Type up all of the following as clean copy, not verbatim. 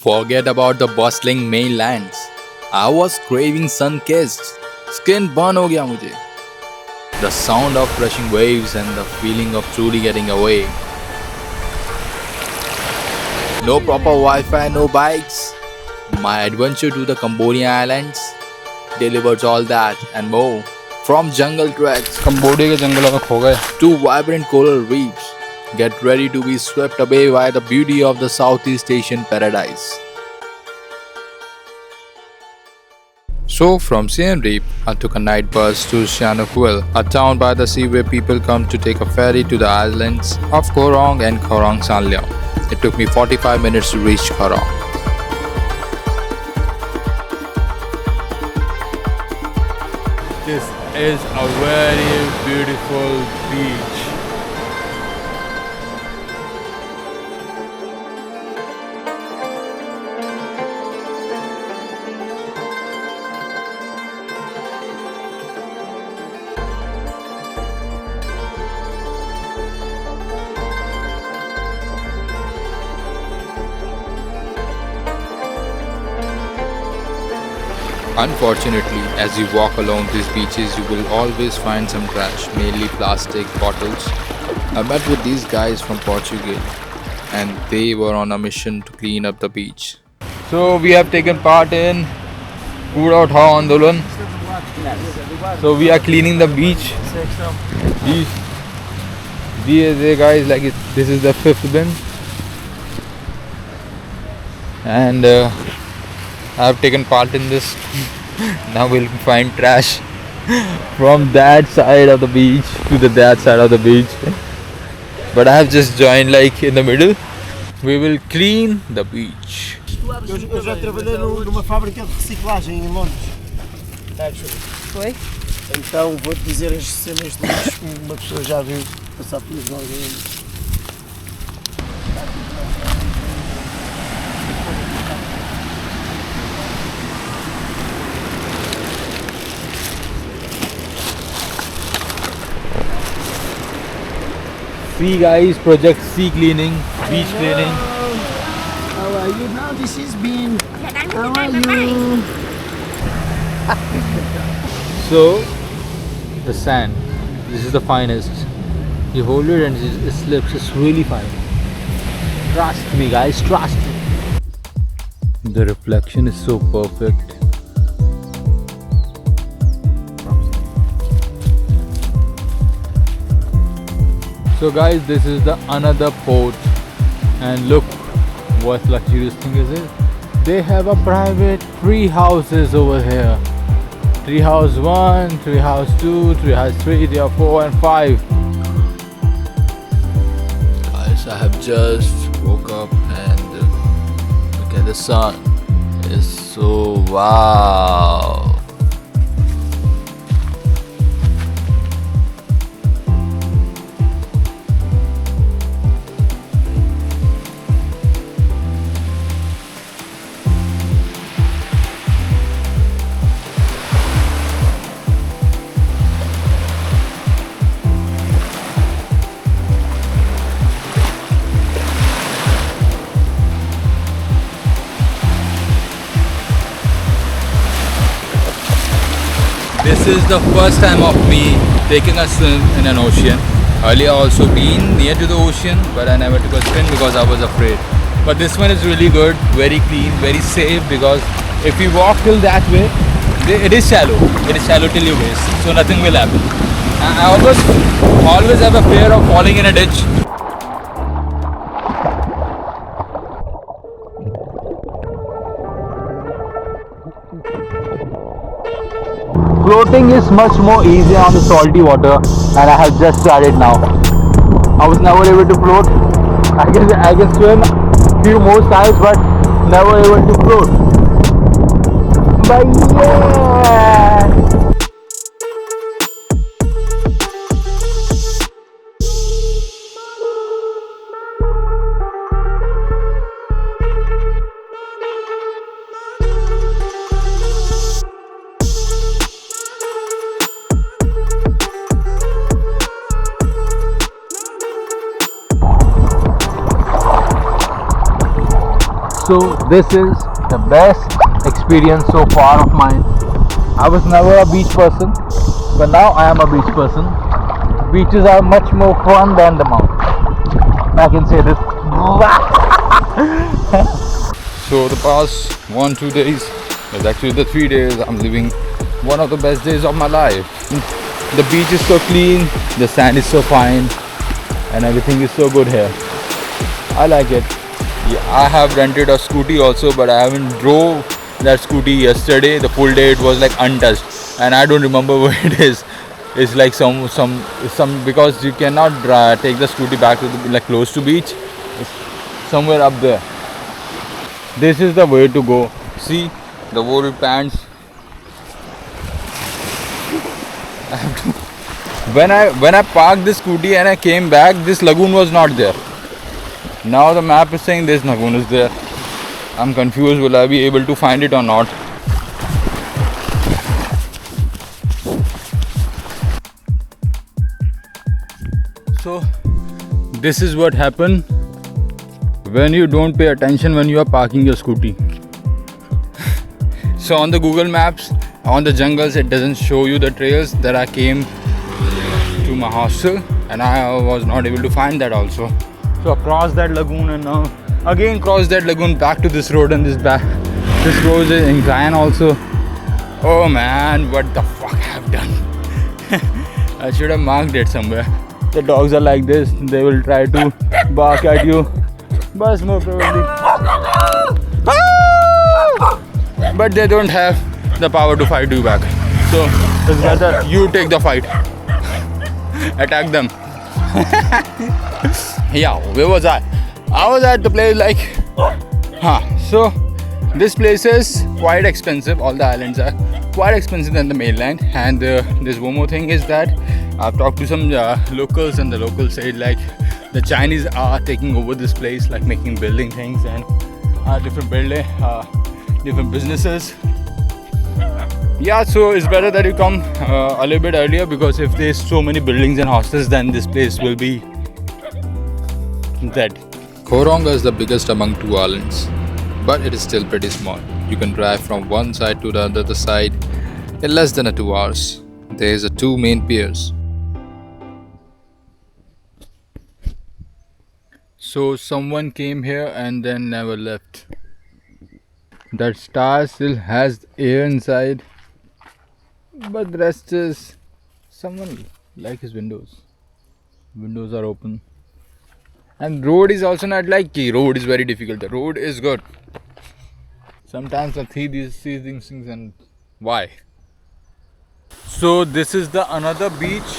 Forget about the bustling mainlands. I was craving sun-kissed. Skin burn हो गया मुझे. The sound of rushing waves and the feeling of truly getting away. No proper Wi-Fi, no bikes. My adventure to the Cambodian islands delivers all that and more. From jungle treks Cambodia के जंगलों में खो गए. to vibrant coral reefs, get ready to be swept away by the beauty of the Southeast Asian paradise. So, from Siem Reap, I took a night bus to Sihanoukville, a town by the sea where people come to take a ferry to the islands of Korong and Korong Sanleo. It took me 45 minutes to reach Korong. This is a very beautiful beach. Unfortunately, as you walk along these beaches, you will always find some trash, mainly plastic bottles. I met with these guys from Portugal, and they were on a mission to clean up the beach. So we have taken part in Kooda Uthao Andolan. So we are cleaning the beach. These guys, like this is the fifth bin, and I have taken part in this. Now we'll find trash from that side of the beach to that side of the beach. But I have just joined like in the middle. We will clean the beach. Eu já trabalhei numa fábrica de reciclagem em Londres. Foi? Então vou-te dizer as cenas de lixo que uma pessoa já viu passar pelas mãos ainda. See guys, project sea cleaning, beach cleaning. How are you now? This is Bean. How are you? So, the sand, this is the finest. You hold it and it slips, it's really fine. Trust me guys, trust me. The reflection is so perfect. So guys, this is the another port, and look what luxurious thing is it. They have a private tree houses over here. Tree house 1, tree house 2, tree house 3, tree house 4 and 5. Guys, I have just woke up and look at the sun. It's so wow. This is the first time of me taking a swim in an ocean. Earlier I also been near to the ocean, but I never took a swim because I was afraid. But this one is really good, very clean, very safe, because if you walk till that way, it is shallow. It is shallow till you waist, so nothing will happen. I always have a fear of falling in a ditch. Floating is much more easier on the salty water, and I have just started now. I was never able to float. I can swim few more times, but never able to float. But yeah! So this is the best experience so far of mine. I was never a beach person, but now I am a beach person. Beaches are much more fun than the mountains. I can say this. So the past 1-2 days, it's actually the 3 days, I'm living one of the best days of my life. The beach is so clean, the sand is so fine, and everything is so good here. I like it. Yeah, I have rented a scooty also, but I haven't drove that scooty yesterday. The full day it was like untouched, and I don't remember where it is. It's like some because you cannot take the scooty back to the, like close to beach. It's somewhere up there. This is the way to go. See the water pants. When I parked this scooty and I came back, this lagoon was not there. Now the map is saying this lagoon is there. I'm confused. Will I be able to find it or not? So this is what happened when you don't pay attention when you are parking your scooty. So on the Google Maps, on the jungles, it doesn't show you the trails that I came to my hostel, and I was not able to find that also. So across that lagoon, and now again cross that lagoon back to this road, and this road is incline also. Oh man, what the fuck I have done? I should have marked it somewhere. The dogs are like this, they will try to bark at you, but more probably, but they don't have the power to fight you back. So it's better you take the fight. Attack them. Yeah, where was I? I was at the place like, so this place is quite expensive. All the islands are quite expensive than the mainland. And there's one more thing is that I've talked to some locals, and the locals said like the Chinese are taking over this place, like making building things and different businesses. Yeah, so it's better that you come a little bit earlier, because if there's so many buildings and hostels, then this place will be dead. Koronga is the biggest among 2 islands, but it is still pretty small. You can drive from one side to the other side in less than 2 hours. There is 2 main piers. So someone came here and then never left. That star still has air inside, but the rest is someone like his windows. Windows are open. And road is also not like key. Road is very difficult. The road is good. Sometimes I see these things and why? So this is the another beach,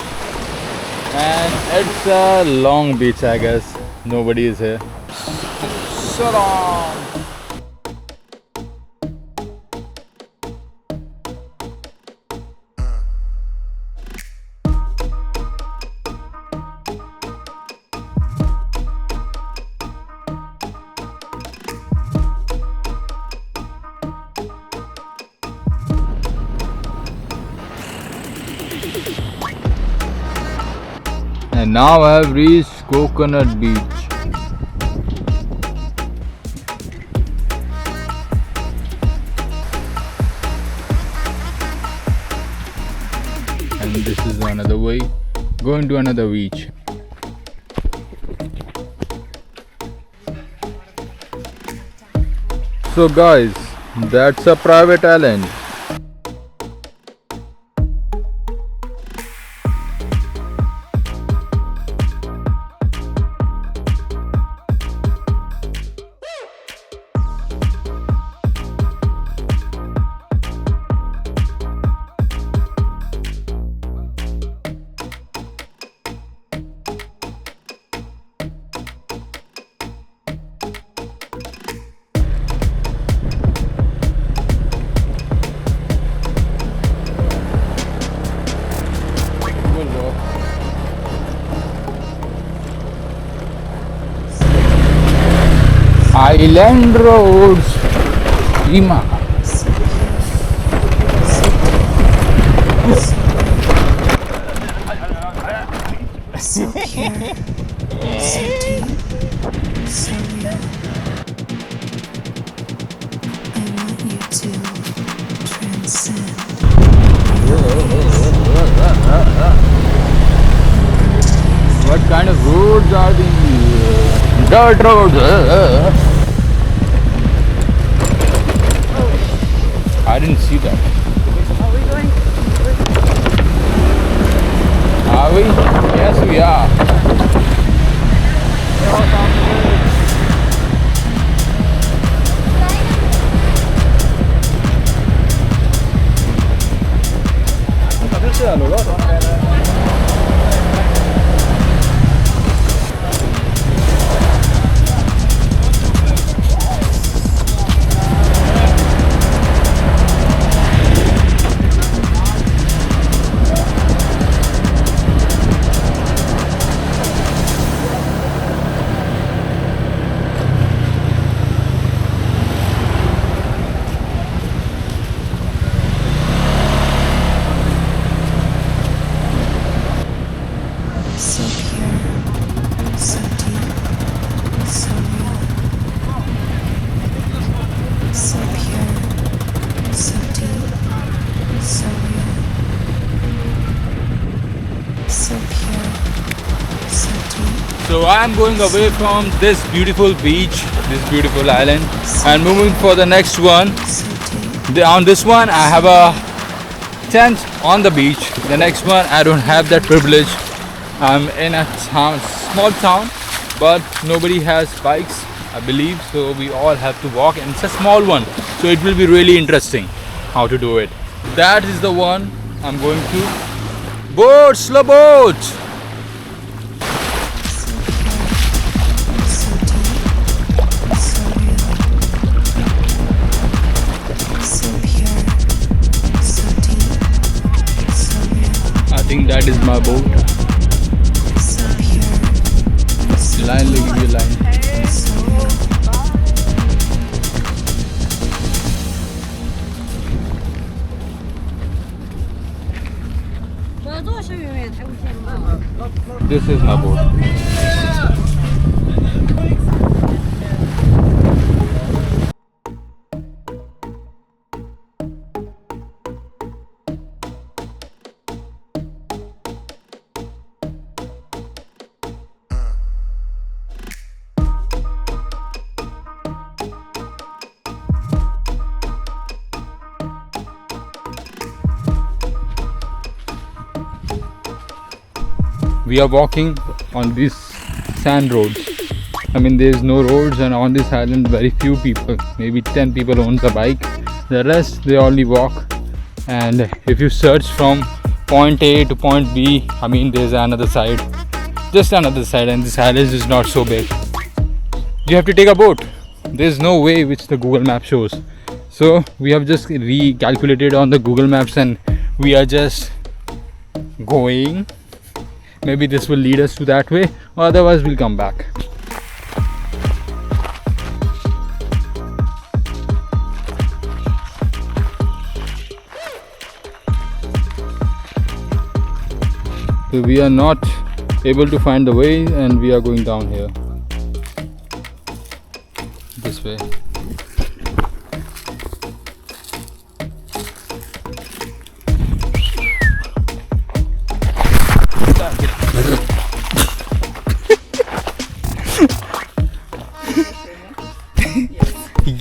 and it's a long beach, I guess. Nobody is here. So long. And now I have reached Coconut Beach. And this is another way, going to another beach. So guys, that's a private island. Island roads, Lima. So pure, so deep, so real. to transcend. What kind of roads are these? Dirt roads. I didn't see that. Are we going? Are we? Yes, we are. So pure, so deep, so real. So pure, so deep, so real. So pure, so deep. So I'm going away from this beautiful beach, this beautiful island, and moving for the next one. So deep, On this one, I have a tent on the beach. The next one, I don't have that privilege. I'm in a town, small town, but nobody has bikes, I believe. So we all have to walk, and it's a small one. So it will be really interesting how to do it. That is the one I'm going to. Boat, slow boat. so pure, so deep, so real. So pure, so deep, so real. I think that is my boat. So pure, so Line, let me give you a line. so real. This is my boat. We are walking on these sand roads. I mean, there is no roads, and on this island very few people, maybe 10 people owns a bike. The rest they only walk. And if you search from point A to point B, I mean, there's another side, just another side, and this island is not so big. You have to take a boat. There's no way which the Google map shows. So we have just recalculated on the Google Maps, and we are just going. Maybe this will lead us to that way, or otherwise we'll come back. So we are not able to find the way, and we are going down here. This way.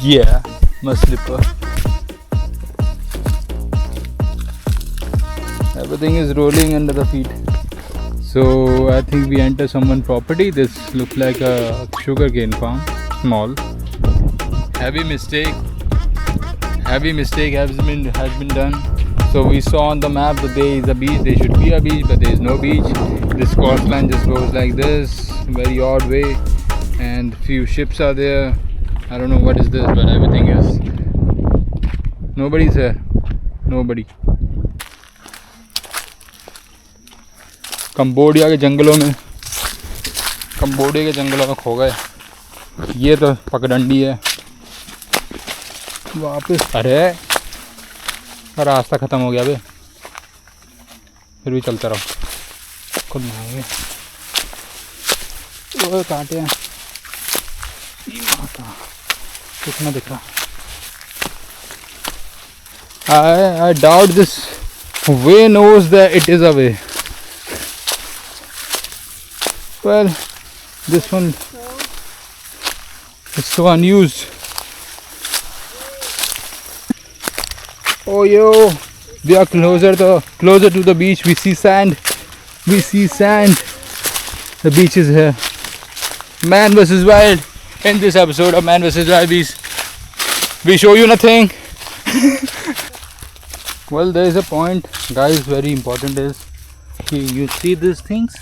Yeah, my slipper. Everything is rolling under the feet. So I think we enter someone's property. This looks like a sugarcane farm, small. Heavy mistake has been done. So we saw on the map that there is a beach. There should be a beach, but there is no beach. This coastline just goes like this, very odd way, and few ships are there. I don't know what is this, but everything is. Nobody's here. Nobody. Cambodia के जंगलों में खो गए. ये तो पगडंडी है. वापस अरे रास्ता ख़त्म हो गया बे. फिर भी चलते रहो. खुद मारेंगे. वो कांटे हैं. कितना दिखा. I doubt this way knows that it is a way. Well, this one is so unused. Oh yo, we are closer to the beach. We see sand. We see sand. The beach is here. Man vs Wild. In this episode of Man vs Wild, we show you nothing. Well, there is a point, guys. Very important is you see these things.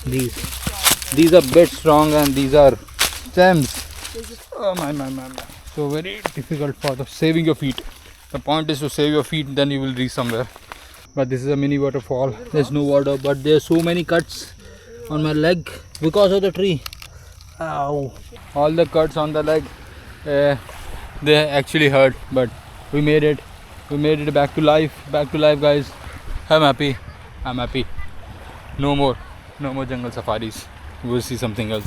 These are bit strong and these are stems. Oh my. So very difficult for the saving your feet. The point is to save your feet, then you will reach somewhere. But this is a mini waterfall. There's no water, but there's so many cuts on my leg because of the tree. Ow! All the cuts on the leg, they actually hurt, but we made it. We made it back to life. Back to life, guys. I'm happy. I'm happy. No more jungle safaris. We'll see something else.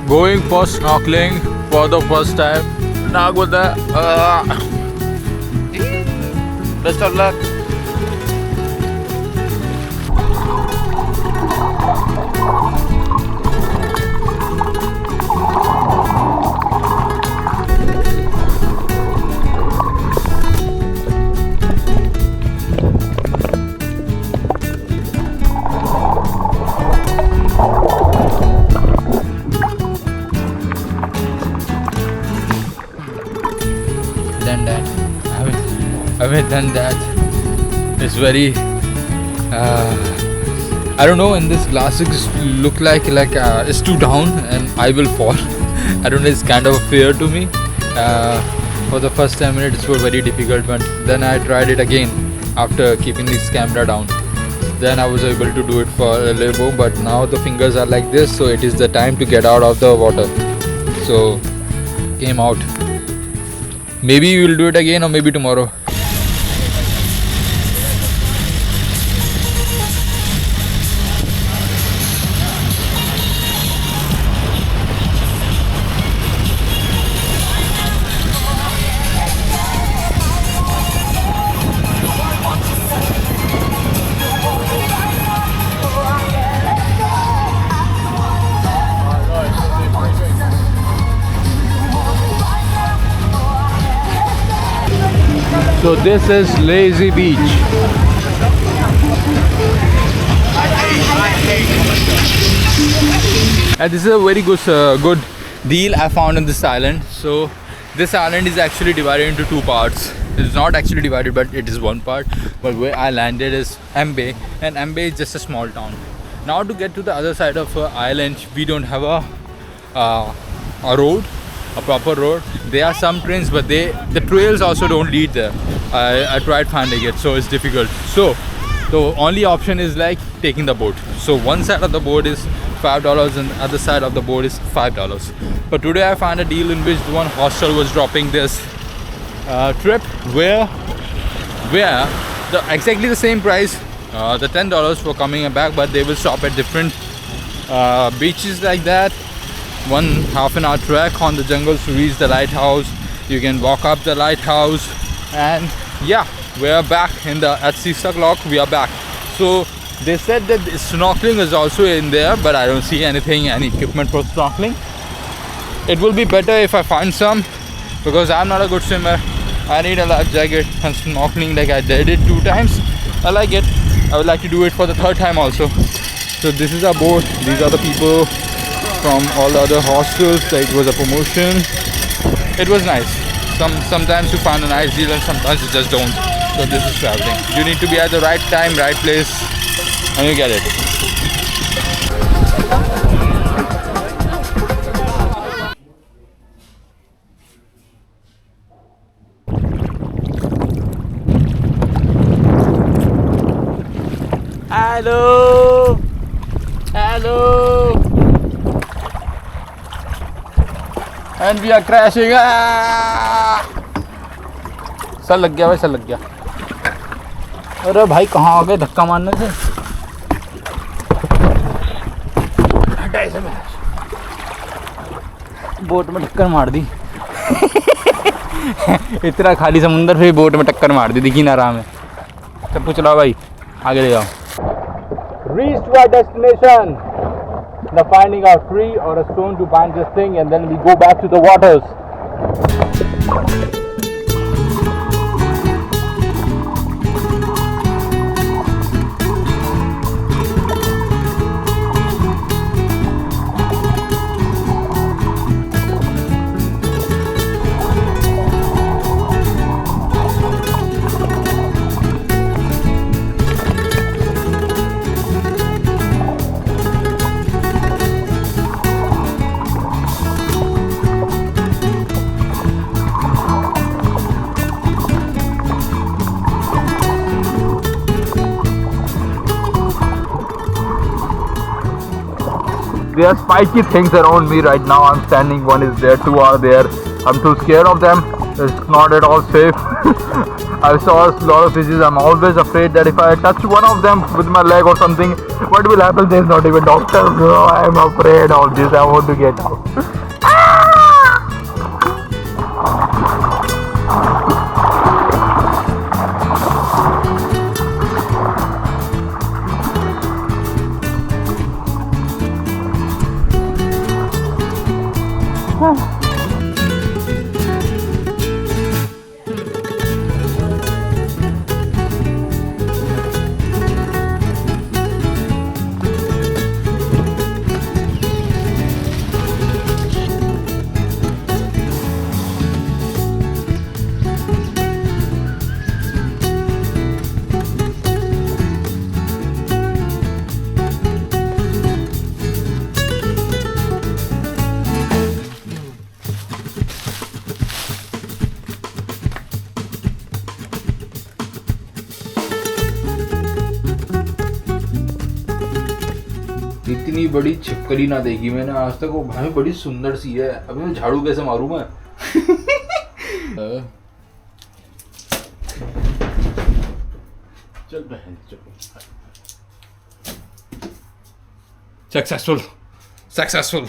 Going for snorkeling for the first time. Nagoda. Best of luck. I haven't done that. It's very I don't know, and this glasses look like it's too down and I will fall. I don't know, it's kind of a fear to me. For the first 10 minutes it was very difficult, but then I tried it again after keeping this camera down. Then I was able to do it for a little more, but now the fingers are like this, so it is the time to get out of the water. So came out. Maybe we will do it again or maybe tomorrow. So this is Lazy Beach. And this is a very good deal I found on this island. So this island is actually divided into two parts. It's not actually divided, but it is one part. But where I landed is Mbae, and Mbae is just a small town. Now to get to the other side of the island, we don't have a road, a proper road. There are some trains, but the trails also don't lead there. I tried finding it, so it's difficult. So the only option is like taking the boat. So one side of the boat is $5 and the other side of the boat is $5. But today I found a deal in which one hostel was dropping this trip where exactly the same price, the $10 for coming back, but they will stop at different beaches like that. 1.5 an hour trek on the jungles to reach the lighthouse. You can walk up the lighthouse, and yeah, we are back at 6 o'clock. We are back. So they said that snorkeling is also in there, but I don't see any equipment for snorkeling. It will be better if I find some, because I'm not a good swimmer. I need a life jacket, and snorkeling, like I did it 2 times. I like it. I would like to do it for the 3rd time also. So this is our boat. These are the people from all the other hostels. It was a promotion. It was nice. Sometimes you find a nice deal and sometimes you just don't. So this is traveling. You need to be at the right time, right place, and you get it. Hello. And we are crashing. Sir लग गया भाई, sir लग गया. अरे भाई कहाँ आ गए धक्का मारने से. बोट में टक्कर मार दी इतना खाली समुंदर फिर बोट में टक्कर मार दी, दिखी ना रहा में। सब कुछ चलाओ भाई, आगे ले जाओ। Reached to our destination. Now finding a tree or a stone to bind this thing, and then we go back to the waters. There are spiky things around me right now. I'm standing, one is there, two are there. I'm too scared of them. It's not at all safe. I saw a lot of fishes. I'm always afraid that if I touch one of them with my leg or something, what will happen? There's not even doctor. Bro, I'm afraid of this. I want to get out. इतनी बड़ी छिपकली ना देखी मैंने आज तक। वो भाई बड़ी सुंदर सी है। अभी मैं झाड़ू कैसे मारूं मैं? चल बहन चल। Successful successful